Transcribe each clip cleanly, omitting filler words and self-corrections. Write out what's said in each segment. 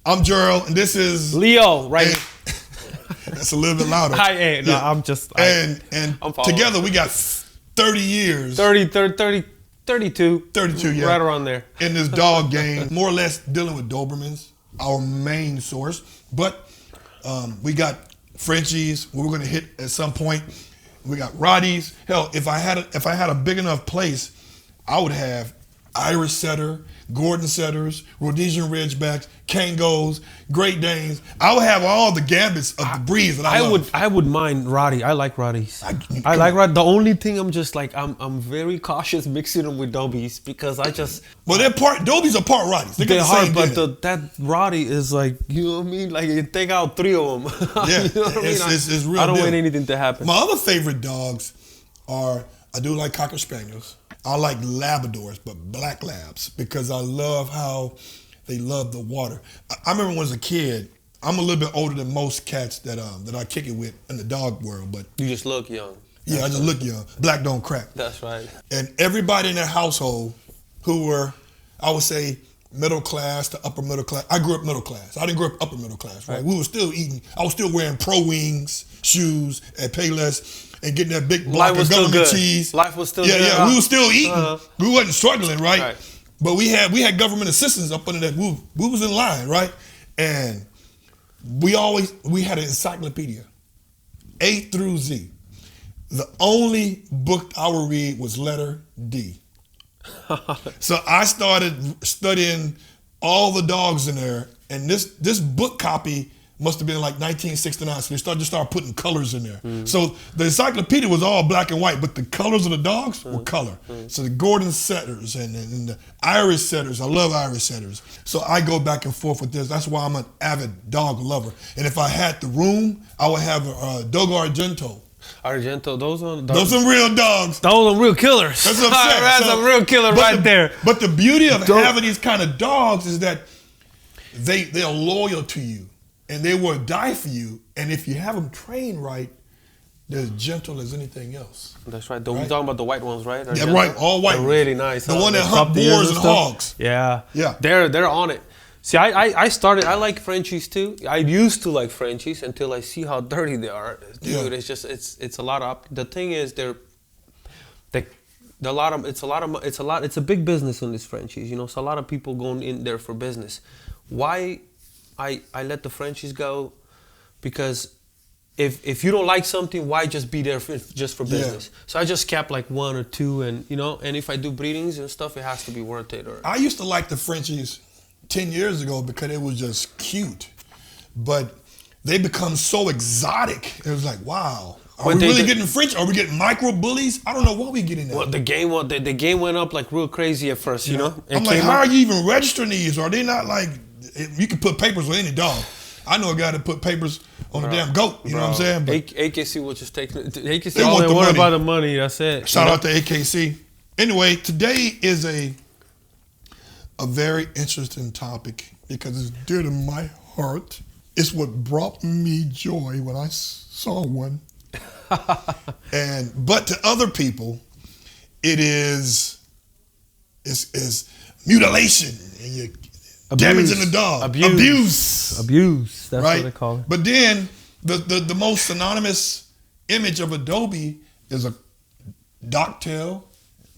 I'm Gerald, and this is Leo, right? That's a little bit louder. I'm together we got 30 years. 32, yeah. Right around there. In this dog game, more or less dealing with Dobermans, our main source. But we got Frenchies, we're going to hit at some point. We got Rotties. Hell, if I had a big enough place, I would have Irish Setter, Gordon Setters, Rhodesian Ridgebacks, Kangos, Great Danes. I would have all the gambits of the breeds that I love. I would mind Roddy. I like Roddies. I like Roddy. The only thing I'm just like I'm very cautious mixing them with Dobies because I just. Well, Dobies are part Rotties. They're hard, but that Roddy is like, you know what I mean? Like you take out 3 of them. Yeah, you know what it's real. I don't want anything to happen. My other favorite dogs are, I do like Cocker Spaniels. I like Labradors, but black labs, because I love how they love the water. I remember when I was a kid, I'm a little bit older than most cats that I kick it with in the dog world, but you just look young. Yeah, I just look young. Black don't crack. That's right. And everybody in that household who were, I would say, middle class to upper middle class. I grew up middle class. I didn't grow up upper middle class, right? We were still eating. I was still wearing Pro Wings shoes at Payless and getting that big block of government cheese. Life was still good. Yeah, we were still eating. We wasn't struggling, right? But we had government assistance up under that. We was in line, right? And we had an encyclopedia, A through Z. The only book I would read was letter D. So I started studying all the dogs in there, and this book copy must have been like 1969. So they started putting colors in there. Mm-hmm. So the encyclopedia was all black and white, but the colors of the dogs were color. Mm-hmm. So the Gordon Setters and the Irish Setters, I love Irish Setters. So I go back and forth with this. That's why I'm an avid dog lover. And if I had the room, I would have a Dogo Argento. Those some real dogs. Those are real killers. That's what I'm saying. That's a real killer right there. But the beauty of having these kind of dogs is that they are loyal to you. And they will die for you. And if you have them trained right, they're as gentle as anything else. That's right. We're talking about the white ones, right? Yeah, right. All white. They're really nice. The one that hunt boars and hogs. Yeah. Yeah. They're on it. See, I like Frenchies too. I used to like Frenchies until I see how dirty they are. Dude, it's a lot of. The thing is, it's a big business on these Frenchies. You know, so a lot of people going in there for business. Why? I let the Frenchies go because if you don't like something, why just be there just for business? Yeah. So I just kept like 1 or 2, and if I do breedings and stuff, it has to be worth it. I used to like the Frenchies 10 years ago because it was just cute, but they become so exotic. It was like, wow. Are we really getting French? Are we getting micro bullies? I don't know what we're getting at. Well, the game went up like real crazy at first, you know? I'm like, how are you even registering these? Are they not like, you can put papers on any dog. I know a guy that put papers on a damn goat. You know what I'm saying? But AKC will just take AKC. All they worry about the money. That's it. Shout out to AKC. Anyway, today is a very interesting topic because it's dear to my heart. It's what brought me joy when I saw one. But to other people, it is mutilation and you're damaging the dog. Abuse. That's what they call it. But then the most synonymous image of Adobe is a docktail,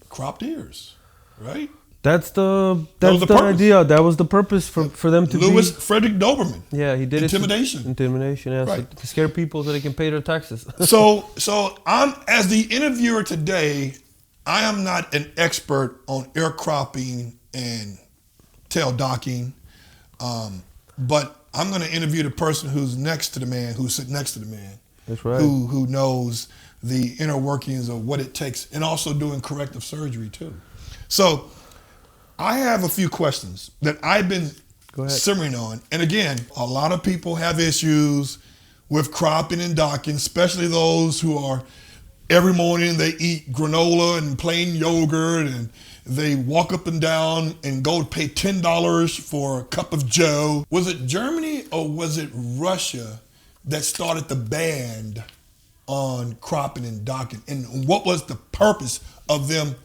cropped ears, right? That's the idea. That was the purpose for them to Louis Frederick Doberman. Yeah, he did Intimidation, yeah, right. To scare people so they can pay their taxes. So I'm, as the interviewer today, I am not an expert on ear cropping and tail docking, but I'm going to interview the person who's next to the man, who's sitting next to the man. That's right. Who knows the inner workings of what it takes, and also doing corrective surgery too. So I have a few questions that I've been simmering on. And again, a lot of people have issues with cropping and docking, especially those who are every morning they eat granola and plain yogurt, and they walk up and down and go pay $10 for a cup of Joe. Was it Germany or was it Russia that started the ban on cropping and docking? And what was the purpose of them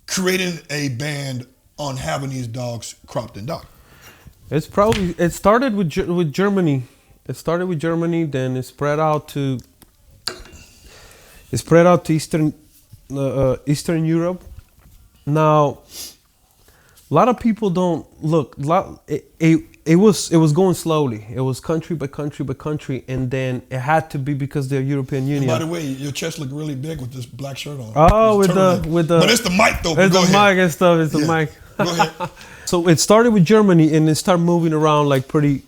creating a ban on having these dogs cropped and docked? It started with Germany. It started with Germany, then it spread out to Eastern Europe. Now, a lot of people don't look. It was going slowly. It was country by country by country, and then it had to be because they're European Union. And by the way, your chest looked really big with this black shirt on. Oh, with the. But it's the mic though. It's the mic and stuff. It's the mic. Go ahead. So it started with Germany, and it started moving around like pretty.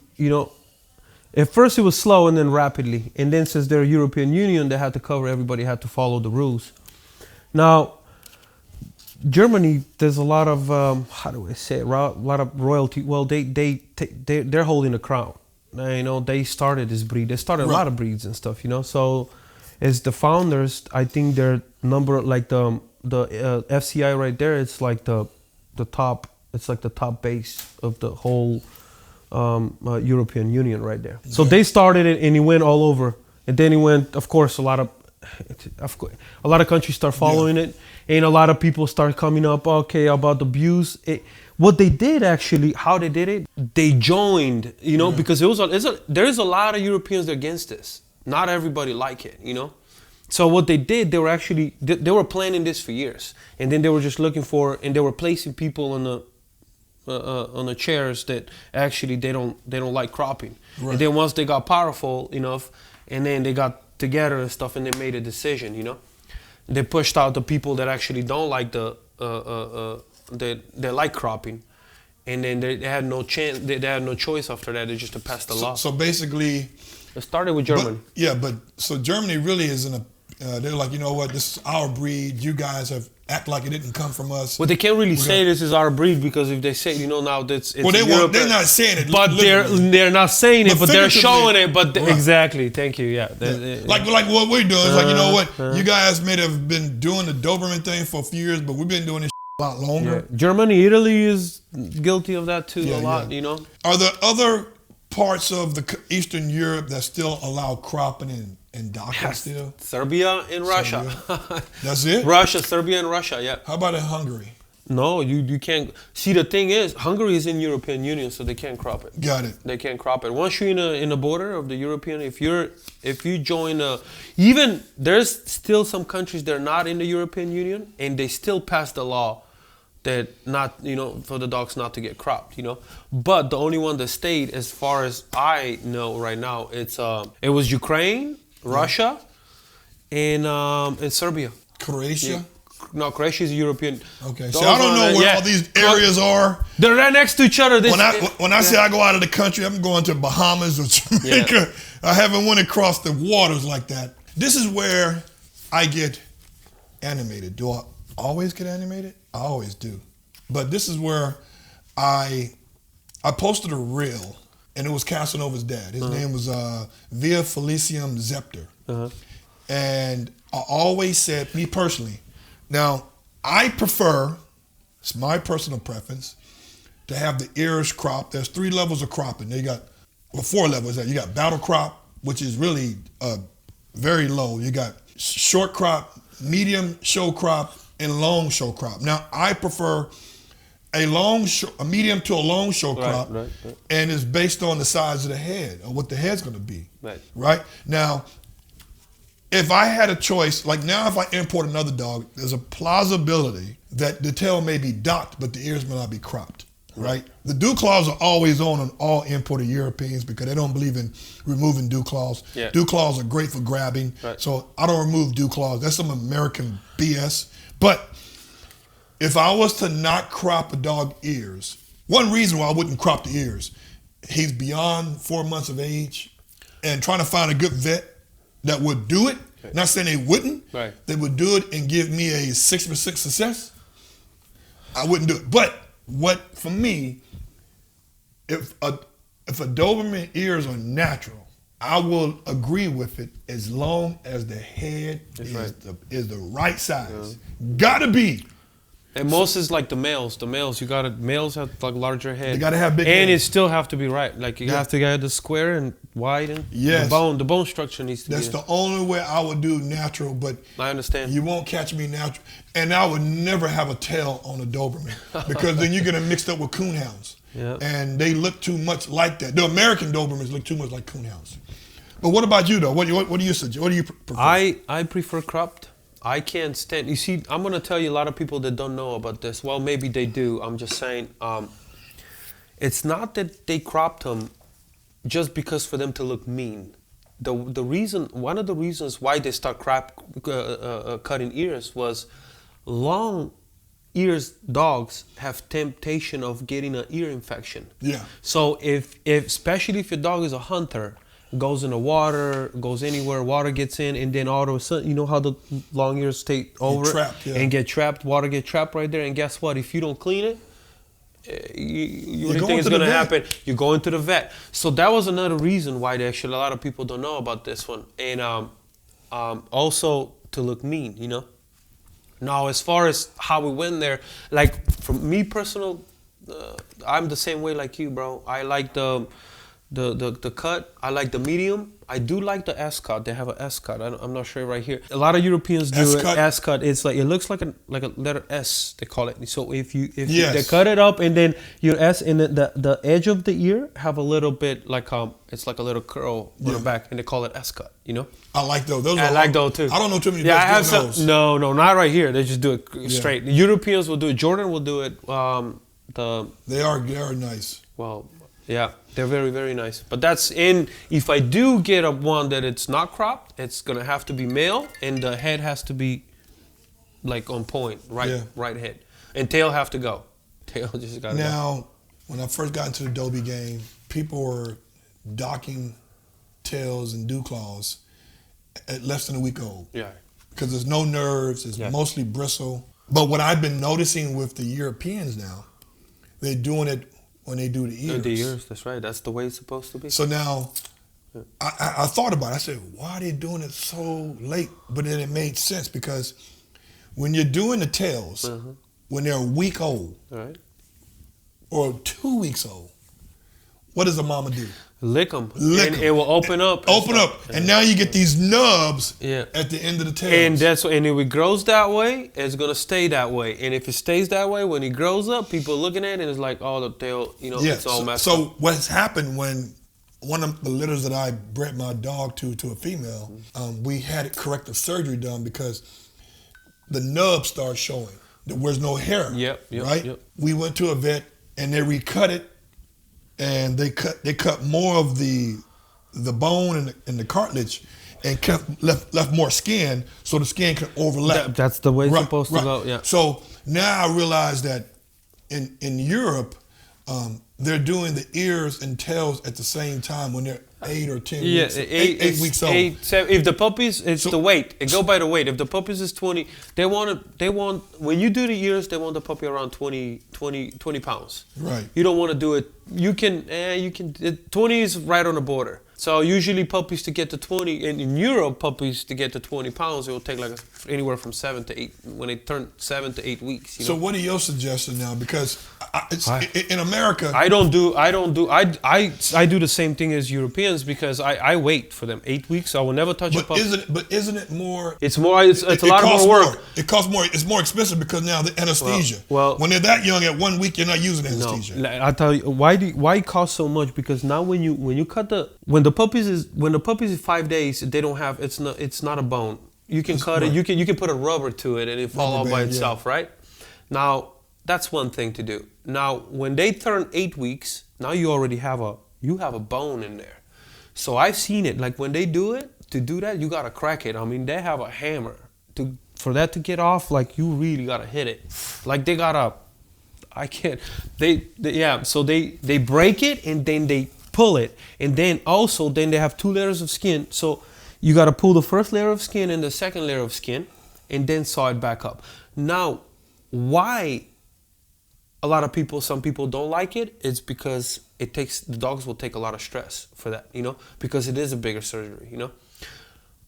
At first it was slow, and then rapidly, and then since they're European Union, they had to cover. Everybody had to follow the rules. Now, Germany, there's a lot of how do I say it? A lot of royalty. Well, they're holding the crown. They started this breed. They started a lot of breeds and stuff. So as the founders, I think their number, like the FCI right there, it's like the top. It's like the top base of the whole European Union right there. So they started it, and it went all over. And then it went, of course, a lot of countries start following it, and a lot of people start coming up, about the abuse. What they did actually, how they did it, they joined, because there is a lot of Europeans against this. Not everybody like it, So what they did, they were planning this for years, and then they were just looking for, and they were placing people on the chairs that actually they don't like cropping. Right. And then once they got powerful enough, and then they got together and stuff, and they made a decision. They pushed out the people that actually don't like they like cropping, and then they had no chance. They had no choice after that. They just to pass the law. So basically, it started with Germany. So Germany really is they're like, you know what, this is our breed. You guys have act like it didn't come from us. Well, they can't really say this is our breed, because if they say, now that's it's they're not saying it. But they're not saying it, but they're showing it. But exactly, thank you. Yeah. Like what we're doing. It's like, you know what, you guys may have been doing the Doberman thing for a few years, but we've been doing this a lot longer. Yeah. Germany, Italy is guilty of that too a lot. Are there other parts of the Eastern Europe that still allow cropping and docking still? Serbia and Russia. That's it? Russia, Serbia, and Russia, yeah. How about in Hungary? No, you can't. See, the thing is, Hungary is in European Union, so they can't crop it. Got it. They can't crop it. Once you're in the border of the European, if you join even there's still some countries that are not in the European Union, and they still pass the law that not, for the dogs not to get cropped, But the only one that stayed, as far as I know right now, it was Ukraine, Russia, and Serbia. Croatia? Yeah. No, Croatia is European. Okay, so I don't know where all these areas are. They're right next to each other. When I say I go out of the country, I'm going to Bahamas or Jamaica. Yeah. I haven't went across the waters like that. This is where I get animated. Do I always get animated? I always do. But this is where I posted a reel, and it was Casanova's dad. His name was Via Felicium Zepter. And I always said, me personally, now I prefer, it's my personal preference, to have the ears cropped. There's 3 levels of cropping. They got, 4 levels. You got battle crop, which is really very low. You got short crop, medium show crop, and long show crop. Now, I prefer a medium to a long show crop, and it's based on the size of the head, or what the head's going to be. Right? Now, if I had a choice, like now if I import another dog, there's a plausibility that the tail may be docked, but the ears may not be cropped. Right? The dew claws are always on all imported Europeans because they don't believe in removing dew claws. Yeah. Dew claws are great for grabbing, so I don't remove dew claws. That's some American BS. But if I was to not crop a dog ears, one reason why I wouldn't crop the ears, he's beyond 4 months of age, and trying to find a good vet that would do it, not saying they wouldn't, they would do it and give me a 6% success, I wouldn't do it. But for me, if a Doberman ears are natural, I will agree with it as long as the head is the right size. Gotta be. And most is like the males. Males have like larger head. They gotta have big and heads. it still have to be right. Like you have to get the square and wide, and the bone structure needs to be. That's the only way I would do natural, but I understand. You won't catch me natural. And I would never have a tail on a Doberman because then you're gonna mix up with coonhounds. Yeah. And they look too much like that. The American Dobermans look too much like coonhounds. But what about you though? What do you suggest? What do you prefer? I prefer cropped. I can't stand. You see, I'm gonna tell you a lot of people that don't know about this. Well, maybe they do. I'm just saying. It's not that they cropped them just because for them to look mean. The reason, one of the reasons why they start cutting ears was long ears dogs have temptation of getting an ear infection. Yeah. So if especially if your dog is a hunter, goes in the water, goes anywhere, water gets in, and then all of a sudden, you know how the long ears take over trapped, yeah. and get trapped, water get trapped right there, and guess what? If you don't clean it, you what do you think is going to happen? You go into the vet. So that was another reason why actually a lot of people don't know about this one. And also to look mean, you know. Now, as far as how we went there, like for me personal, I'm the same way like you, bro. I like the cut. I like the medium. I do like the S cut. They have an S cut. I'm not sure right here. A lot of Europeans do it. S cut. It's like it looks like a letter S. They call it. So if you they cut it up and then your S and the edge of the ear have a little bit like it's like a little curl on the back, and they call it S cut. You know. I like those. I like those too. I don't know too many. Yeah, I have some. No, not right here. They just do it straight. The Europeans will do it. Jordan will do it. They are nice. Well. Yeah, they're very, very nice. But that's if I do get one that it's not cropped, it's going to have to be male, and the head has to be like on point, right head. And tail have to go. Tail just got to go. Now, when I first got into the Dobie game, people were docking tails and dew claws at less than a week old. Yeah. Because there's no nerves, it's mostly bristle. But what I've been noticing with the Europeans now, they're doing it when they do the ears. The ears, that's right. That's the way it's supposed to be. So now, I thought about it. I said, why are they doing it so late? But then it made sense because when you're doing the tails, when they're a week old, or 2 weeks old, what does a mama do? Lick them. Lick and them. It will open up. Open up. And now you get these nubs at the end of the tails. And if it grows that way, it's going to stay that way. And if it stays that way, when it grows up, people are looking at it and it's like, oh, the tail, it's all messed up. So what's happened when one of the litters that I bred my dog to a female, we had corrective surgery done because the nub started showing. There's no hair, right? Yep. We went to a vet and they recut it. And they cut more of the bone and the cartilage, and left more skin, so the skin can overlap. That's the way it's supposed to go. Yeah. So now I realize that in Europe, they're doing the ears and tails at the same time when they're 8 or 10 weeks. 8 weeks old. 7. If the puppies, it's the weight. It go by the weight. If the puppies is 20, they want when you do the ears, they want the puppy around 20 pounds. Right. You don't want to do it. You can 20 is right on the border. So usually puppies to get to 20, and in Europe puppies to get to 20 pounds, it will take like anywhere from 7 to 8 when they turn 7 to 8 weeks. So what are your suggestions now? Because in America, I do the same thing as Europeans because I wait for them 8 weeks. I will never touch a puppy. Isn't it more? It's more. It's a lot more work. It costs more. It's more expensive because now the anesthesia. Well, when they're that young, at 1 week, you're not using anesthesia. No, I tell you why it costs so much because now when you cut when the puppies is 5 days, they don't have it's not a bone. You can cut it. You can put a rubber to it and it fall out by itself, right? Now that's one thing to do. Now when they turn 8 weeks, now you already have a bone in there. So I've seen it. Like when they do it, to do that you gotta crack it. I mean they have a hammer for that to get off. Like you really gotta hit it. Like they gotta. I can't. So they break it and then they pull it, and then they have 2 layers of skin. So you got to pull the first layer of skin and the second layer of skin, and then saw it back up. Now, why some people don't like it is because the dogs will take a lot of stress for that, because it is a bigger surgery,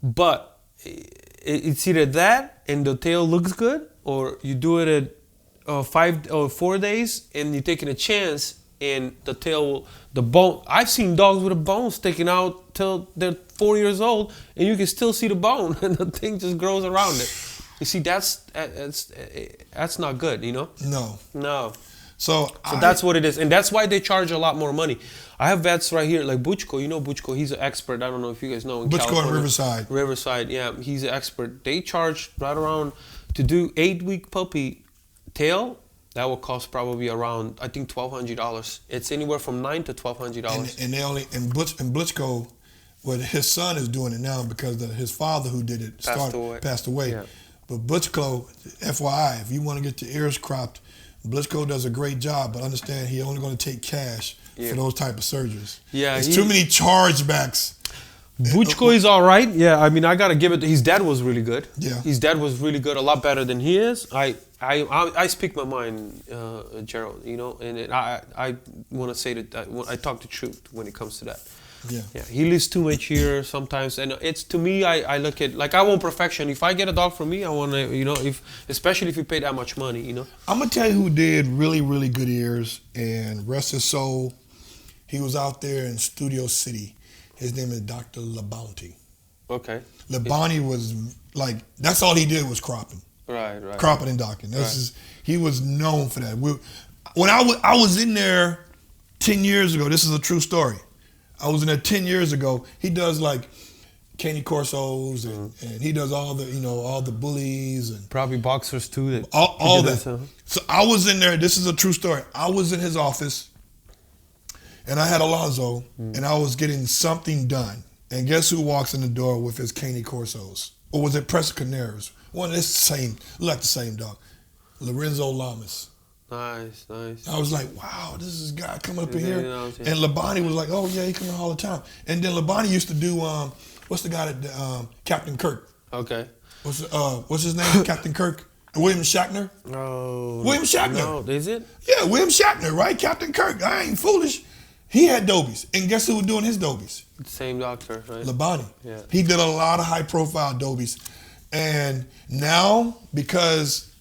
But it's either that and the tail looks good, or you do it at 5 or 4 days and you're taking a chance. And the bone. I've seen dogs with a bone sticking out till they're 4 years old, and you can still see the bone, and the thing just grows around it. You see, that's not good, No. So that's what it is, and that's why they charge a lot more money. I have vets right here, like Butchko. You know Butchko, he's an expert. I don't know if you guys know. In Butchko in Riverside. Riverside, yeah, he's an expert. They charge right around to do 8-week puppy tail. That will cost probably around, I think, $1,200. It's anywhere from $900 to $1,200. And they only in Butchko, well, his son is doing it now because his father who did it passed away. Yeah. But Butchko, FYI, if you want to get your ears cropped, Butchko does a great job, but understand he only going to take cash for those type of surgeries. Yeah, there's too many chargebacks. Butchko is all right. Yeah, I mean, I gotta give it. His dad was really good. Yeah, his dad was really good, a lot better than he is. I speak my mind, Gerald. You know, and I want to say that I talk the truth when it comes to that. Yeah. Yeah. He lives too much here sometimes, and it's to me. I look at like I want perfection. If I get a dog for me, I want to, you know, especially if you pay that much money, you know. I'm gonna tell you who did really, really good ears, and rest his soul. He was out there in Studio City. His name is Dr. LaBounty. Okay. LaBounty was like, that's all he did was cropping. Right. Cropping and docking. He was known for that. When I was in there 10 years ago, this is a true story. I was in there 10 years ago. He does like Cane Corsos and he does all the, you know, all the bullies and probably boxers too. All that. So I was in there. This is a true story. I was in his office. And I had Alonzo, and I was getting something done. And guess who walks in the door with his Cane Corsos? Or was it Presicaneros? One, it's the same, like the same dog. Lorenzo Lamas. Nice. I was like, wow, this is a guy coming up in here. And LaBounty was like, oh yeah, he come in all the time. And then LaBounty used to do, what's the guy that, Captain Kirk. Okay. What's his name, Captain Kirk? William Shatner? Oh. William Shatner. No, is it? Yeah, William Shatner, right? Captain Kirk. I ain't foolish. He had Dobies, and guess who was doing his Dobies? Same doctor, right? LaBounty. Yeah. He did a lot of high-profile Dobies, and now because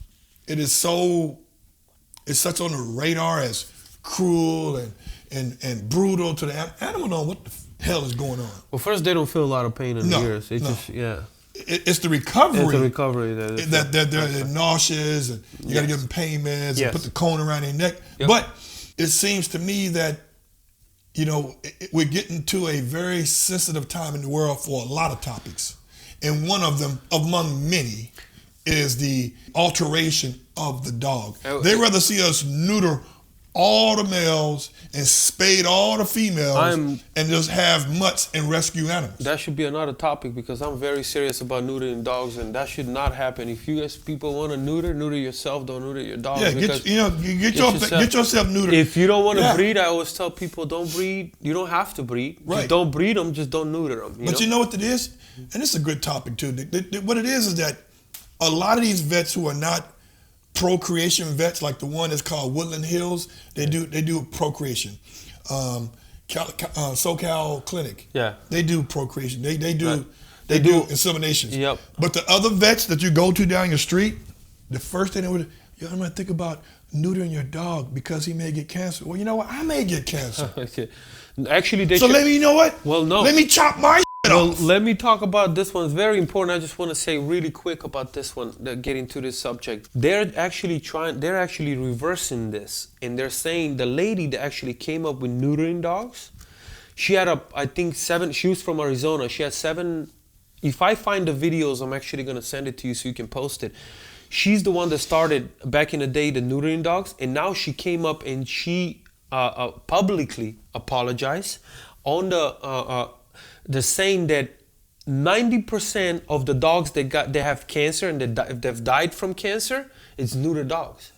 it's such on the radar as cruel and brutal to the animal. Know what the hell is going on? Well, first they don't feel a lot of pain in the ears. It's the recovery. It's the recovery that they're nauseous, and you got to give them pain meds and put the cone around their neck. Yep. But it seems to me that, you know, we're getting to a very sensitive time in the world for a lot of topics. And one of them, among many, is the alteration of the dog. They'd rather see us neuter all the males and spade all the females and just have mutts and rescue animals. That should be another topic because I'm very serious about neutering dogs, and that should not happen. If you guys people want to neuter yourself, don't neuter your dog. Yeah, get yourself neutered. If you don't want to breed, I always tell people don't breed. You don't have to breed. Right. Just don't breed them, just don't neuter them. You know what it is? And it's a good topic too. What it is that a lot of these vets who are not procreation vets, like the one that's called Woodland Hills, they do procreation. SoCal Clinic, they do procreation. They do insemination. Yep. But the other vets that you go to down your street, the first thing they would, I'm gonna think about neutering your dog because he may get cancer. Well, you know what? I may get cancer. Okay. Actually, let me, you know what? Well, no. Let me chop my off. Let me talk about this one. It's very important. I just want to say really quick about this one, getting to this subject. They're actually reversing this. And they're saying the lady that actually came up with neutering dogs, she had I think 7, she was from Arizona. She had 7, if I find the videos, I'm actually going to send it to you so you can post it. She's the one that started back in the day the neutering dogs. And now she came up and she publicly apologized on they're saying that 90% of the dogs they have cancer and they've died from cancer, it's neuter dogs.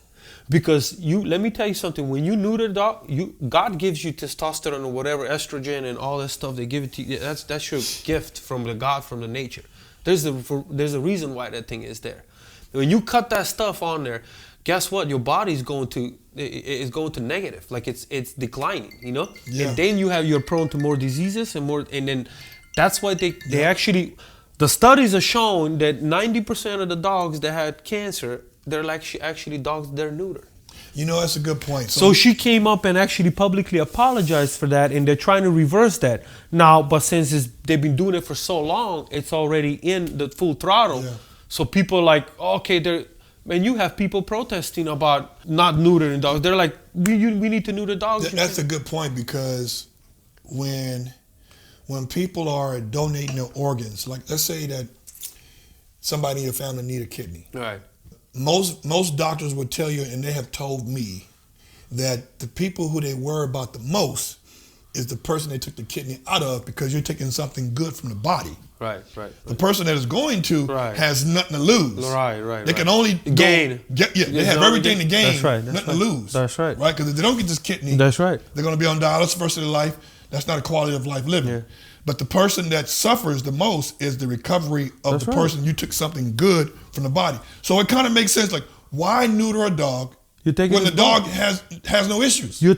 Because let me tell you something, when you neuter a dog, God gives you testosterone or whatever, estrogen and all that stuff, they give it to you. That's your gift from the God, from the nature. There's a reason why that thing is there. When you cut that stuff on there, guess what? Your body's going to negative, like it's declining, you know. Yeah. And then you're prone to more diseases and then that's why they actually, the studies are showing that 90% of the dogs that had cancer, they're like actually dogs they're neutered. You know, that's a good point. So she came up and actually publicly apologized for that, and they're trying to reverse that now. But since they've been doing it for so long, it's already in the full throttle. Yeah. So people are like, okay, And you have people protesting about not neutering dogs. They're like, we need to neuter dogs. That's a good point, because when people are donating their organs, like let's say that somebody in your family need a kidney. Right. Most doctors would tell you, and they have told me, that the people who they worry about the most is the person they took the kidney out of, because you're taking something good from the body. Right. The person that is going to has nothing to lose. Right. They can only gain. They have everything to gain. That's right. Nothing to lose. That's right. Right? Because if they don't get this kidney, that's right, they're going to be on dialysis for the rest of their life. That's not a quality of life living. Yeah. But the person that suffers the most is the recovery of the person you took something good from the body. So it kind of makes sense. Like, why neuter a dog when the dog has no issues? They're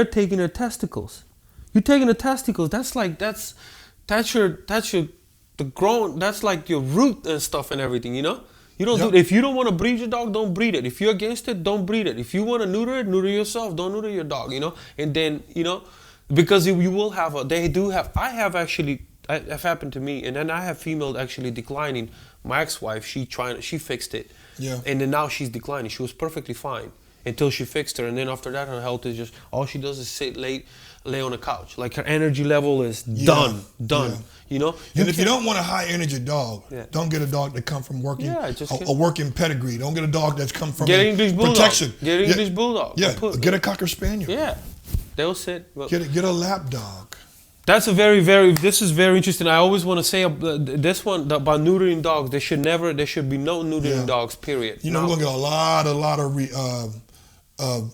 taking their testicles. You're taking the testicles. That's like that's like your root and stuff and everything. You know. You don't do. If you don't want to breed your dog, don't breed it. If you're against it, don't breed it. If you want to neuter it, neuter yourself. Don't neuter your dog. You know. And then because you will have I've happened to me, and then I have female actually declining. My ex-wife, she fixed it. Yeah. And then now she's declining. She was perfectly fine until she fixed her, and then after that, her health is just, all she does is sit lay on the couch. Like, her energy level is done. Yeah. You know. And if you don't want a high energy dog, don't get a dog that come from working a working pedigree. Don't get a dog that's come from English bulldog. Protection. Get an English bulldog. Yeah. Get a Cocker Spaniel. Yeah. They'll sit. Get a lap dog. That's a this is very interesting. I always want to say this one about neutering dogs. There should be no neutering dogs, period. You know, we're going to get a lot of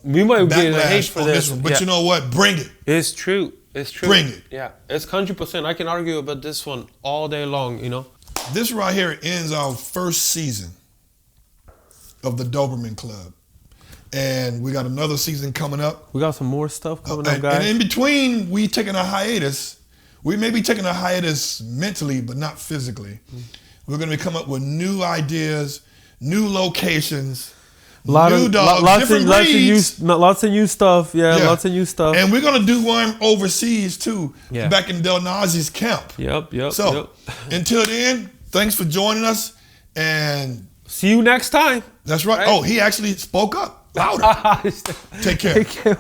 we might get a hate for this one. But you know what? Bring it. It's true. Bring it. Yeah, it's 100%. I can argue about this one all day long, you know. This right here ends our first season of the Doberman Club. And we got another season coming up. We got some more stuff coming up, guys. And in between, we taking a hiatus. We may be taking a hiatus mentally, but not physically. We're going to come up with new ideas, new locations, new dogs, different breeds. Lots of new stuff. Yeah, lots of new stuff. And we're going to do one overseas, too, back in Del Nazi's camp. Yep. So, until then, thanks for joining us. And see you next time. That's right. Oh, he actually spoke up louder. Take care. Take care.